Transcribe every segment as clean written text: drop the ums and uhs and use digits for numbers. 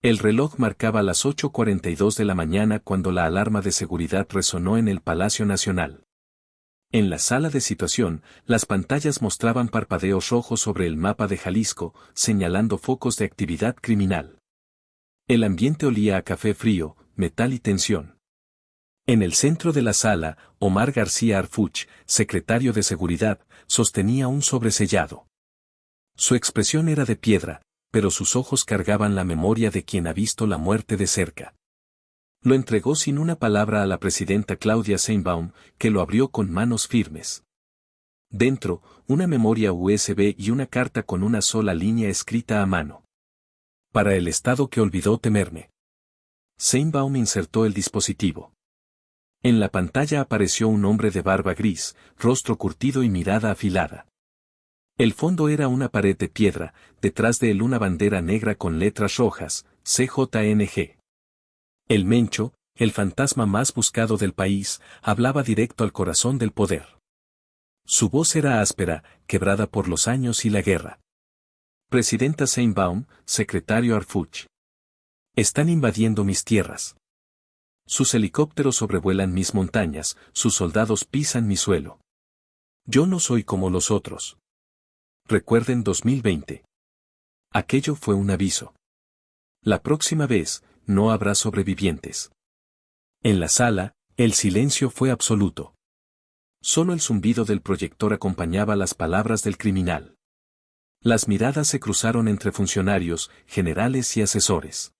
El reloj marcaba las 8:42 de la mañana cuando la alarma de seguridad resonó en el Palacio Nacional. En la sala de situación, las pantallas mostraban parpadeos rojos sobre el mapa de Jalisco, señalando focos de actividad criminal. El ambiente olía a café frío, metal y tensión. En el centro de la sala, Omar García Harfuch, secretario de Seguridad, sostenía un sobresellado. Su expresión era de piedra, pero sus ojos cargaban la memoria de quien ha visto la muerte de cerca. Lo entregó sin una palabra a la presidenta Claudia Sheinbaum, que lo abrió con manos firmes. Dentro, una memoria USB y una carta con una sola línea escrita a mano. Para el Estado que olvidó temerme. Sheinbaum insertó el dispositivo. En la pantalla apareció un hombre de barba gris, rostro curtido y mirada afilada. El fondo era una pared de piedra, detrás de él una bandera negra con letras rojas, CJNG. El Mencho, el fantasma más buscado del país, hablaba directo al corazón del poder. Su voz era áspera, quebrada por los años y la guerra. Presidenta Sheinbaum, secretario Harfuch. Están invadiendo mis tierras. Sus helicópteros sobrevuelan mis montañas, sus soldados pisan mi suelo. Yo no soy como los otros. Recuerden 2020. Aquello fue un aviso. La próxima vez, no habrá sobrevivientes. En la sala, el silencio fue absoluto. Solo el zumbido del proyector acompañaba las palabras del criminal. Las miradas se cruzaron entre funcionarios, generales y asesores.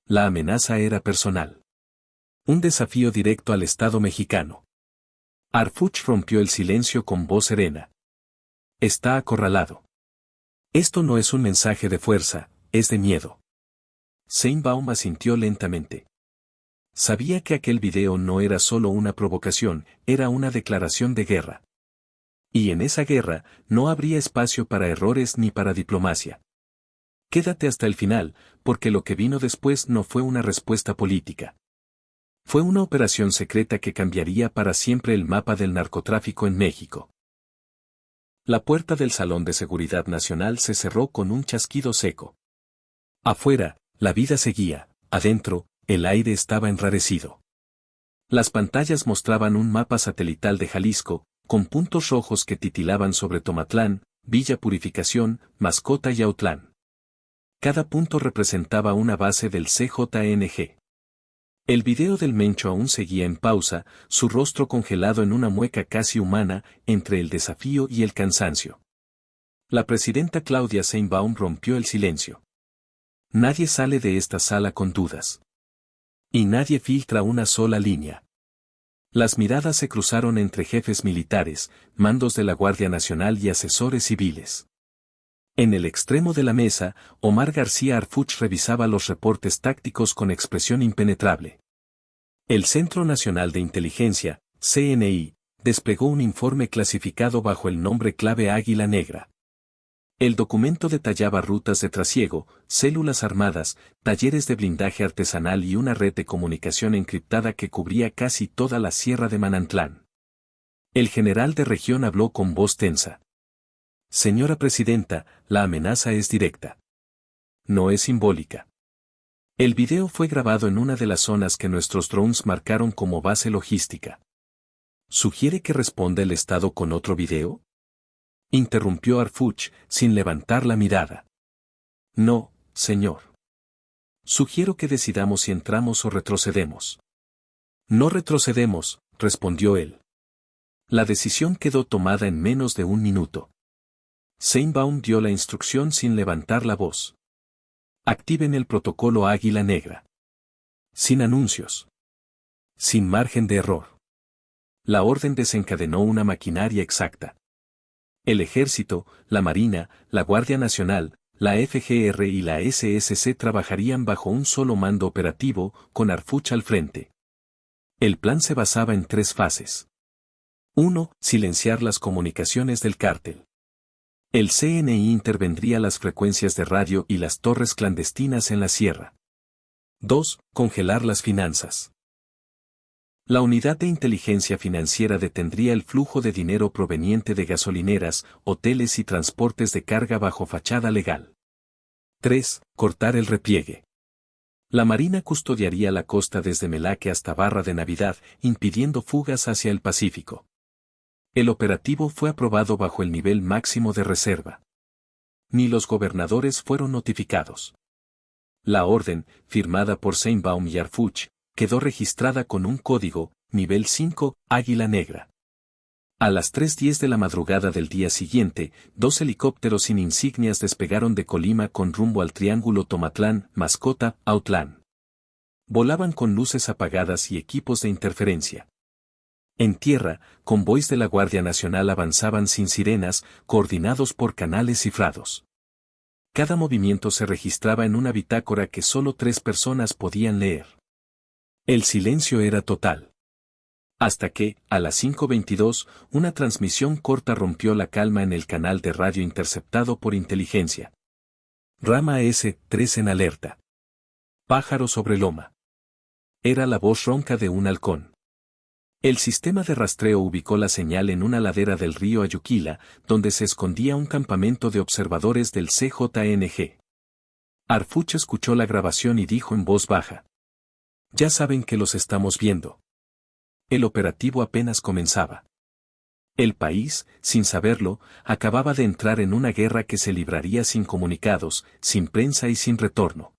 La amenaza era personal. Un desafío directo al Estado mexicano. Harfuch rompió el silencio con voz serena. Está acorralado. Esto no es un mensaje de fuerza, es de miedo. Sheinbaum asintió lentamente. Sabía que aquel video no era solo una provocación, era una declaración de guerra. Y en esa guerra, no habría espacio para errores ni para diplomacia. Quédate hasta el final, porque lo que vino después no fue una respuesta política. Fue una operación secreta que cambiaría para siempre el mapa del narcotráfico en México. La puerta del Salón de Seguridad Nacional se cerró con un chasquido seco. Afuera, la vida seguía, adentro, el aire estaba enrarecido. Las pantallas mostraban un mapa satelital de Jalisco, con puntos rojos que titilaban sobre Tomatlán, Villa Purificación, Mascota y Autlán. Cada punto representaba una base del CJNG. El video del Mencho aún seguía en pausa, su rostro congelado en una mueca casi humana, entre el desafío y el cansancio. La presidenta Claudia Sheinbaum rompió el silencio. Nadie sale de esta sala con dudas. Y nadie filtra una sola línea. Las miradas se cruzaron entre jefes militares, mandos de la Guardia Nacional y asesores civiles. En el extremo de la mesa, Omar García Harfuch revisaba los reportes tácticos con expresión impenetrable. El Centro Nacional de Inteligencia, CNI, desplegó un informe clasificado bajo el nombre clave Águila Negra. El documento detallaba rutas de trasiego, células armadas, talleres de blindaje artesanal y una red de comunicación encriptada que cubría casi toda la sierra de Manantlán. El general de región habló con voz tensa. Señora Presidenta, la amenaza es directa. No es simbólica. El video fue grabado en una de las zonas que nuestros drones marcaron como base logística. ¿Sugiere que responda el Estado con otro video? Interrumpió Harfuch, sin levantar la mirada. No, señor. Sugiero que decidamos si entramos o retrocedemos. No retrocedemos, respondió él. La decisión quedó tomada en menos de un minuto. Sheinbaum dio la instrucción sin levantar la voz. Activen el protocolo Águila Negra. Sin anuncios. Sin margen de error. La orden desencadenó una maquinaria exacta. El Ejército, la Marina, la Guardia Nacional, la FGR y la SSC trabajarían bajo un solo mando operativo, con Harfuch al frente. El plan se basaba en 3 fases. 1. Silenciar las comunicaciones del cártel. El CNI intervendría las frecuencias de radio y las torres clandestinas en la sierra. 2. Congelar las finanzas. La unidad de inteligencia financiera detendría el flujo de dinero proveniente de gasolineras, hoteles y transportes de carga bajo fachada legal. 3. Cortar el repliegue. La Marina custodiaría la costa desde Melaque hasta Barra de Navidad, impidiendo fugas hacia el Pacífico. El operativo fue aprobado bajo el nivel máximo de reserva. Ni los gobernadores fueron notificados. La orden, firmada por Seinbaum y Arfuch, quedó registrada con un código, nivel 5, Águila Negra. A las 3:10 de la madrugada del día siguiente, 2 helicópteros sin insignias despegaron de Colima con rumbo al Triángulo Tomatlán, Mascota, Autlán. Volaban con luces apagadas y equipos de interferencia. En tierra, convoys de la Guardia Nacional avanzaban sin sirenas, coordinados por canales cifrados. Cada movimiento se registraba en una bitácora que solo 3 personas podían leer. El silencio era total. Hasta que, a las 5:22, una transmisión corta rompió la calma en el canal de radio interceptado por inteligencia. Rama S-3 en alerta. Pájaro sobre loma. Era la voz ronca de un halcón. El sistema de rastreo ubicó la señal en una ladera del río Ayuquila, donde se escondía un campamento de observadores del CJNG. Arfuch escuchó la grabación y dijo en voz baja: «Ya saben que los estamos viendo». El operativo apenas comenzaba. El país, sin saberlo, acababa de entrar en una guerra que se libraría sin comunicados, sin prensa y sin retorno.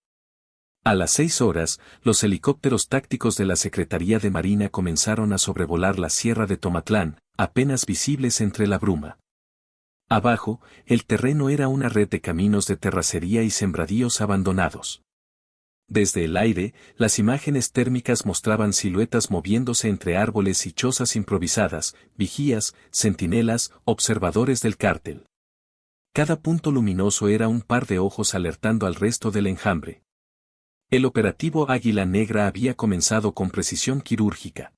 A las 6 horas, los helicópteros tácticos de la Secretaría de Marina comenzaron a sobrevolar la sierra de Tomatlán, apenas visibles entre la bruma. Abajo, el terreno era una red de caminos de terracería y sembradíos abandonados. Desde el aire, las imágenes térmicas mostraban siluetas moviéndose entre árboles y chozas improvisadas, vigías, centinelas, observadores del cártel. Cada punto luminoso era un par de ojos alertando al resto del enjambre. El operativo Águila Negra había comenzado con precisión quirúrgica.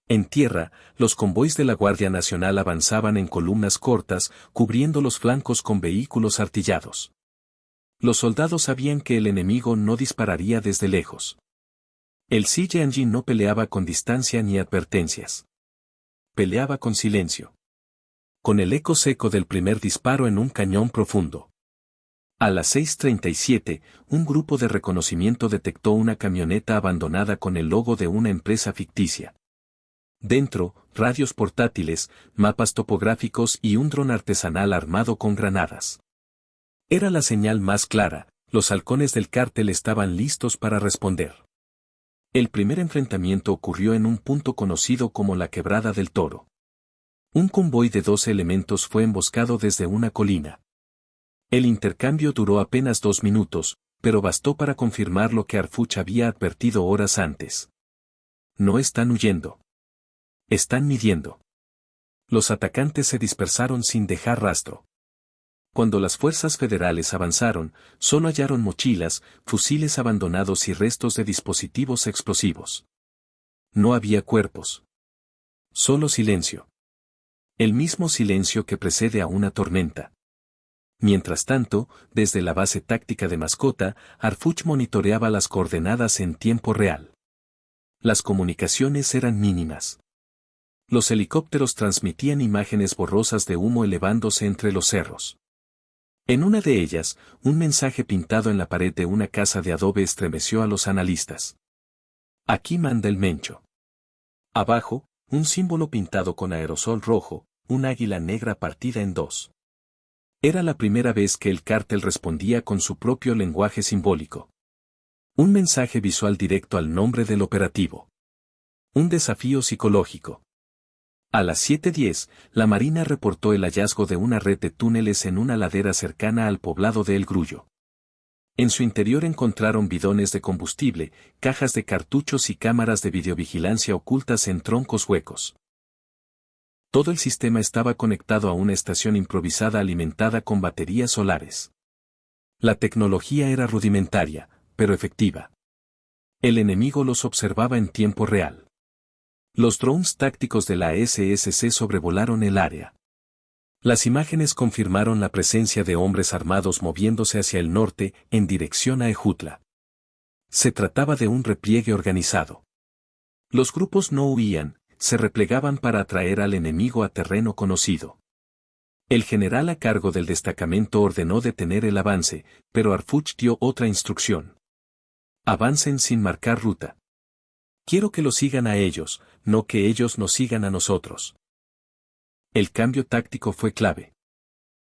En tierra, los convoys de la Guardia Nacional avanzaban en columnas cortas, cubriendo los flancos con vehículos artillados. Los soldados sabían que el enemigo no dispararía desde lejos. El CJNG no peleaba con distancia ni advertencias. Peleaba con silencio. Con el eco seco del primer disparo en un cañón profundo. A las 6:37, un grupo de reconocimiento detectó una camioneta abandonada con el logo de una empresa ficticia. Dentro, radios portátiles, mapas topográficos y un dron artesanal armado con granadas. Era la señal más clara, los halcones del cártel estaban listos para responder. El primer enfrentamiento ocurrió en un punto conocido como la Quebrada del Toro. Un convoy de 12 elementos fue emboscado desde una colina. El intercambio duró apenas 2 minutos, pero bastó para confirmar lo que Arfuch había advertido horas antes. No están huyendo. Están midiendo. Los atacantes se dispersaron sin dejar rastro. Cuando las fuerzas federales avanzaron, solo hallaron mochilas, fusiles abandonados y restos de dispositivos explosivos. No había cuerpos. Solo silencio. El mismo silencio que precede a una tormenta. Mientras tanto, desde la base táctica de Mascota, Arfuch monitoreaba las coordenadas en tiempo real. Las comunicaciones eran mínimas. Los helicópteros transmitían imágenes borrosas de humo elevándose entre los cerros. En una de ellas, un mensaje pintado en la pared de una casa de adobe estremeció a los analistas. Aquí manda el Mencho. Abajo, un símbolo pintado con aerosol rojo, un águila negra partida en 2. Era la primera vez que el cártel respondía con su propio lenguaje simbólico. Un mensaje visual directo al nombre del operativo. Un desafío psicológico. A las 7:10, la Marina reportó el hallazgo de una red de túneles en una ladera cercana al poblado de El Grullo. En su interior encontraron bidones de combustible, cajas de cartuchos y cámaras de videovigilancia ocultas en troncos huecos. Todo el sistema estaba conectado a una estación improvisada alimentada con baterías solares. La tecnología era rudimentaria, pero efectiva. El enemigo los observaba en tiempo real. Los drones tácticos de la SSC sobrevolaron el área. Las imágenes confirmaron la presencia de hombres armados moviéndose hacia el norte, en dirección a Ejutla. Se trataba de un repliegue organizado. Los grupos no huían, se replegaban para atraer al enemigo a terreno conocido. El general a cargo del destacamento ordenó detener el avance, pero Arfuch dio otra instrucción. Avancen sin marcar ruta. Quiero que lo sigan a ellos, no que ellos nos sigan a nosotros. El cambio táctico fue clave.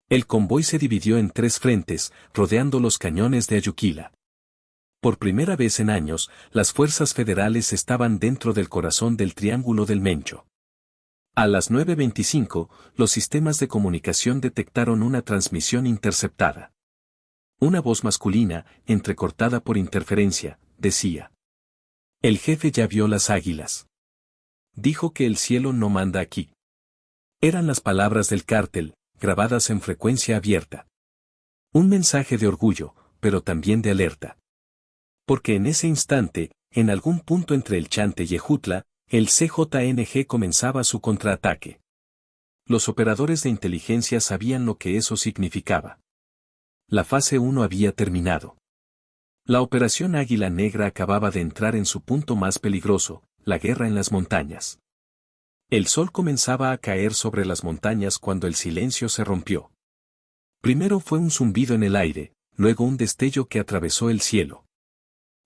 El convoy se dividió en 3 frentes, rodeando los cañones de Ayuquila. Por primera vez en años, las fuerzas federales estaban dentro del corazón del Triángulo del Mencho. A las 9:25, los sistemas de comunicación detectaron una transmisión interceptada. Una voz masculina, entrecortada por interferencia, decía: «El jefe ya vio las águilas. Dijo que el cielo no manda aquí». Eran las palabras del cártel, grabadas en frecuencia abierta. Un mensaje de orgullo, pero también de alerta. Porque en ese instante, en algún punto entre el Chante y Ejutla, el CJNG comenzaba su contraataque. Los operadores de inteligencia sabían lo que eso significaba. La fase 1 había terminado. La operación Águila Negra acababa de entrar en su punto más peligroso, la guerra en las montañas. El sol comenzaba a caer sobre las montañas cuando el silencio se rompió. Primero fue un zumbido en el aire, luego un destello que atravesó el cielo.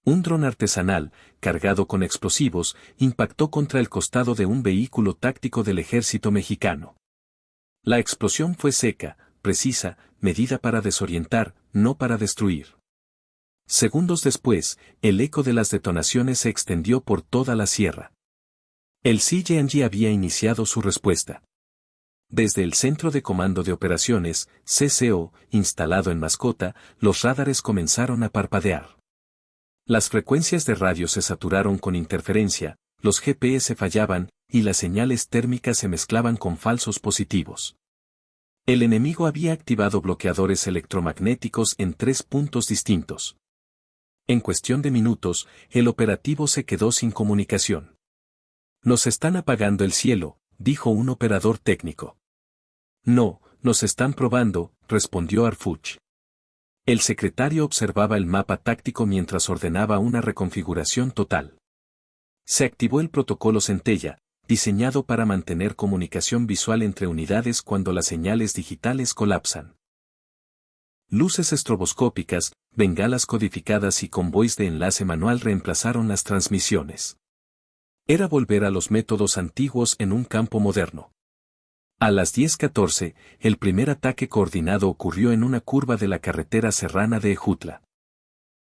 Un dron artesanal, cargado con explosivos, impactó contra el costado de un vehículo táctico del ejército mexicano. La explosión fue seca, precisa, medida para desorientar, no para destruir. Segundos después, el eco de las detonaciones se extendió por toda la sierra. El CJNG había iniciado su respuesta. Desde el Centro de Comando de Operaciones, CCO, instalado en Mascota, los radares comenzaron a parpadear. Las frecuencias de radio se saturaron con interferencia, los GPS fallaban, y las señales térmicas se mezclaban con falsos positivos. El enemigo había activado bloqueadores electromagnéticos en 3 puntos distintos. En cuestión de minutos, el operativo se quedó sin comunicación. «Nos están apagando el cielo», dijo un operador técnico. «No, nos están probando», respondió Arfuch. El secretario observaba el mapa táctico mientras ordenaba una reconfiguración total. Se activó el protocolo Centella, diseñado para mantener comunicación visual entre unidades cuando las señales digitales colapsan. Luces estroboscópicas, bengalas codificadas y convoys de enlace manual reemplazaron las transmisiones. Era volver a los métodos antiguos en un campo moderno. A las 10:14, el primer ataque coordinado ocurrió en una curva de la carretera serrana de Ejutla.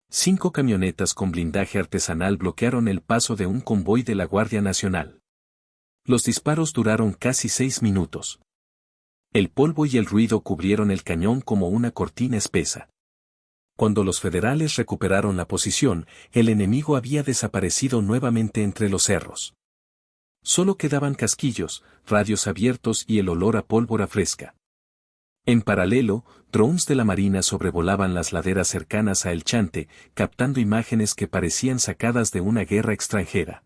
5 camionetas con blindaje artesanal bloquearon el paso de un convoy de la Guardia Nacional. Los disparos duraron casi 6 minutos. El polvo y el ruido cubrieron el cañón como una cortina espesa. Cuando los federales recuperaron la posición, el enemigo había desaparecido nuevamente entre los cerros. Solo quedaban casquillos, radios abiertos y el olor a pólvora fresca. En paralelo, drones de la Marina sobrevolaban las laderas cercanas a El Chante, captando imágenes que parecían sacadas de una guerra extranjera.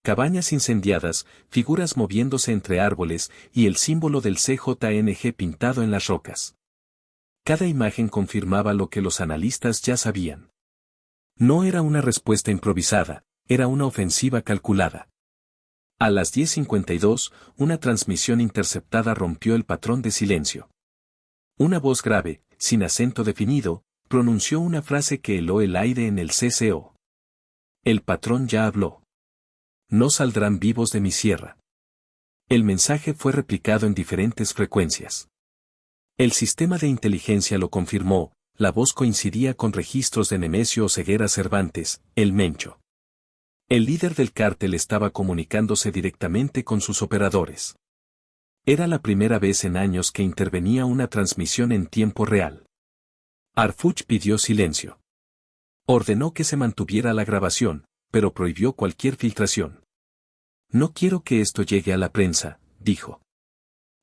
Cabañas incendiadas, figuras moviéndose entre árboles y el símbolo del CJNG pintado en las rocas. Cada imagen confirmaba lo que los analistas ya sabían. No era una respuesta improvisada, era una ofensiva calculada. A las 10:52, una transmisión interceptada rompió el patrón de silencio. Una voz grave, sin acento definido, pronunció una frase que heló el aire en el CCO. «El patrón ya habló. No saldrán vivos de mi sierra». El mensaje fue replicado en diferentes frecuencias. El sistema de inteligencia lo confirmó, la voz coincidía con registros de Nemesio Oseguera Cervantes, el Mencho. El líder del cártel estaba comunicándose directamente con sus operadores. Era la primera vez en años que intervenía una transmisión en tiempo real. Arfuch pidió silencio. Ordenó que se mantuviera la grabación, pero prohibió cualquier filtración. «No quiero que esto llegue a la prensa», dijo.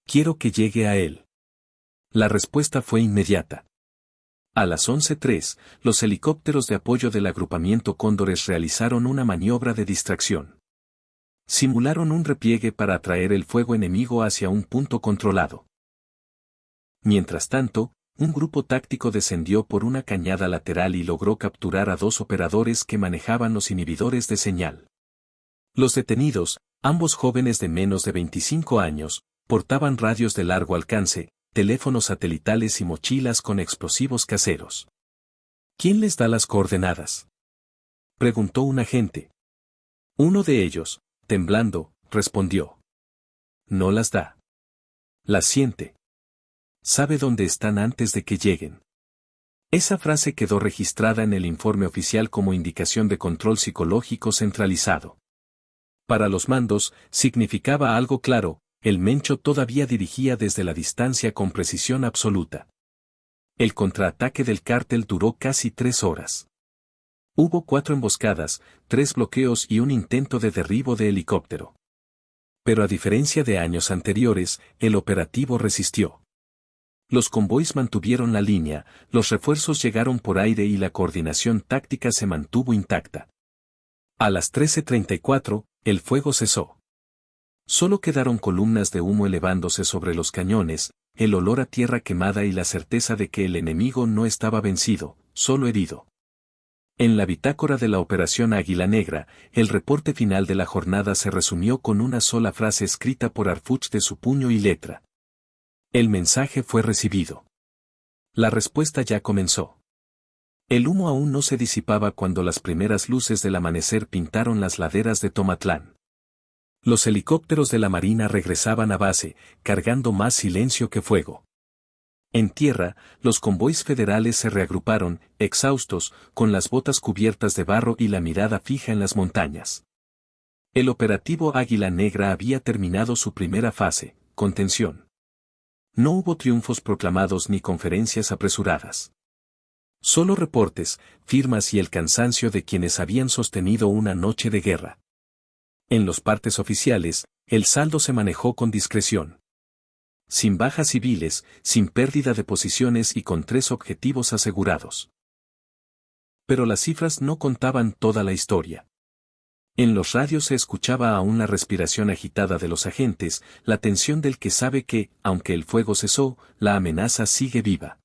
«Quiero que llegue a él». La respuesta fue inmediata. A las 11:03, los helicópteros de apoyo del agrupamiento Cóndores realizaron una maniobra de distracción. Simularon un repliegue para atraer el fuego enemigo hacia un punto controlado. Mientras tanto, un grupo táctico descendió por una cañada lateral y logró capturar a 2 operadores que manejaban los inhibidores de señal. Los detenidos, ambos jóvenes de menos de 25 años, portaban radios de largo alcance, teléfonos satelitales y mochilas con explosivos caseros. «¿Quién les da las coordenadas?», preguntó un agente. Uno de ellos, temblando, respondió. No las da. Las siente. Sabe dónde están antes de que lleguen. Esa frase quedó registrada en el informe oficial como indicación de control psicológico centralizado. Para los mandos, significaba algo claro, el Mencho todavía dirigía desde la distancia con precisión absoluta. El contraataque del cártel duró casi 3 horas. Hubo 4 emboscadas, 3 bloqueos y un intento de derribo de helicóptero. Pero a diferencia de años anteriores, el operativo resistió. Los convoys mantuvieron la línea, los refuerzos llegaron por aire y la coordinación táctica se mantuvo intacta. A las 13:34, el fuego cesó. Solo quedaron columnas de humo elevándose sobre los cañones, el olor a tierra quemada y la certeza de que el enemigo no estaba vencido, solo herido. En la bitácora de la Operación Águila Negra, el reporte final de la jornada se resumió con una sola frase escrita por Harfuch de su puño y letra. El mensaje fue recibido. La respuesta ya comenzó. El humo aún no se disipaba cuando las primeras luces del amanecer pintaron las laderas de Tomatlán. Los helicópteros de la Marina regresaban a base, cargando más silencio que fuego. En tierra, los convoys federales se reagruparon, exhaustos, con las botas cubiertas de barro y la mirada fija en las montañas. El operativo Águila Negra había terminado su primera fase, contención. No hubo triunfos proclamados ni conferencias apresuradas. Solo reportes, firmas y el cansancio de quienes habían sostenido una noche de guerra. En los partes oficiales, el saldo se manejó con discreción. Sin bajas civiles, sin pérdida de posiciones y con 3 objetivos asegurados. Pero las cifras no contaban toda la historia. En los radios se escuchaba aún la respiración agitada de los agentes, la tensión del que sabe que, aunque el fuego cesó, la amenaza sigue viva.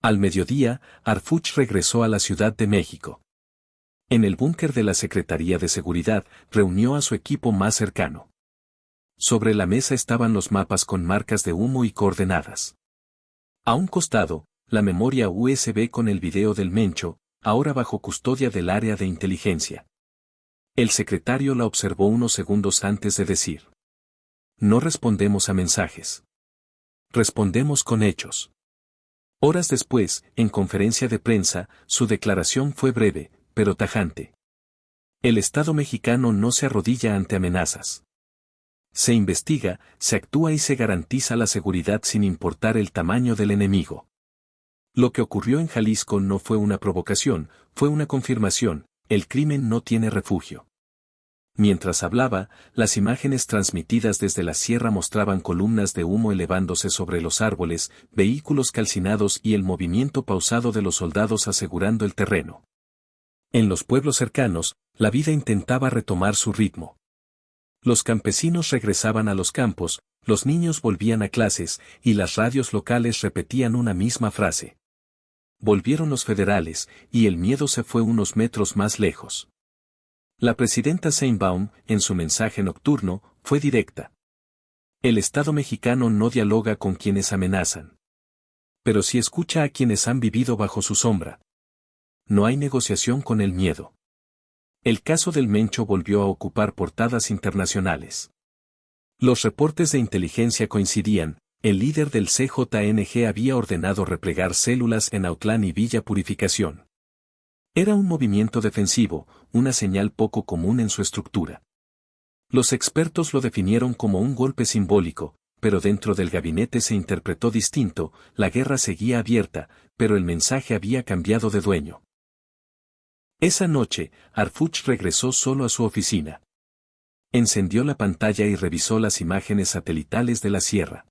Al mediodía, Harfuch regresó a la Ciudad de México. En el búnker de la Secretaría de Seguridad, reunió a su equipo más cercano. Sobre la mesa estaban los mapas con marcas de humo y coordenadas. A un costado, la memoria USB con el video del Mencho, ahora bajo custodia del área de inteligencia. El secretario la observó unos segundos antes de decir. No respondemos a mensajes. Respondemos con hechos. Horas después, en conferencia de prensa, su declaración fue breve, pero tajante. El Estado mexicano no se arrodilla ante amenazas. Se investiga, se actúa y se garantiza la seguridad sin importar el tamaño del enemigo. Lo que ocurrió en Jalisco no fue una provocación, fue una confirmación, el crimen no tiene refugio. Mientras hablaba, las imágenes transmitidas desde la sierra mostraban columnas de humo elevándose sobre los árboles, vehículos calcinados y el movimiento pausado de los soldados asegurando el terreno. En los pueblos cercanos, la vida intentaba retomar su ritmo. Los campesinos regresaban a los campos, los niños volvían a clases, y las radios locales repetían una misma frase. Volvieron los federales, y el miedo se fue unos metros más lejos. La presidenta Sheinbaum, en su mensaje nocturno, fue directa. El Estado mexicano no dialoga con quienes amenazan. Pero sí escucha a quienes han vivido bajo su sombra. No hay negociación con el miedo. El caso del Mencho volvió a ocupar portadas internacionales. Los reportes de inteligencia coincidían, el líder del CJNG había ordenado replegar células en Autlán y Villa Purificación. Era un movimiento defensivo, una señal poco común en su estructura. Los expertos lo definieron como un golpe simbólico, pero dentro del gabinete se interpretó distinto, la guerra seguía abierta, pero el mensaje había cambiado de dueño. Esa noche, Harfuch regresó solo a su oficina. Encendió la pantalla y revisó las imágenes satelitales de la sierra.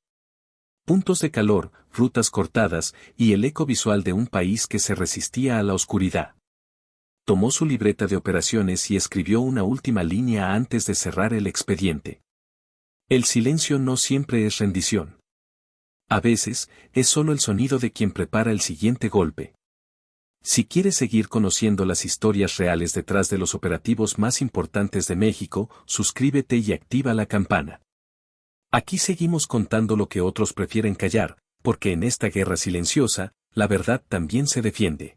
Puntos de calor, rutas cortadas, y el eco visual de un país que se resistía a la oscuridad. Tomó su libreta de operaciones y escribió una última línea antes de cerrar el expediente. El silencio no siempre es rendición. A veces, es solo el sonido de quien prepara el siguiente golpe. Si quieres seguir conociendo las historias reales detrás de los operativos más importantes de México, suscríbete y activa la campana. Aquí seguimos contando lo que otros prefieren callar, porque en esta guerra silenciosa, la verdad también se defiende.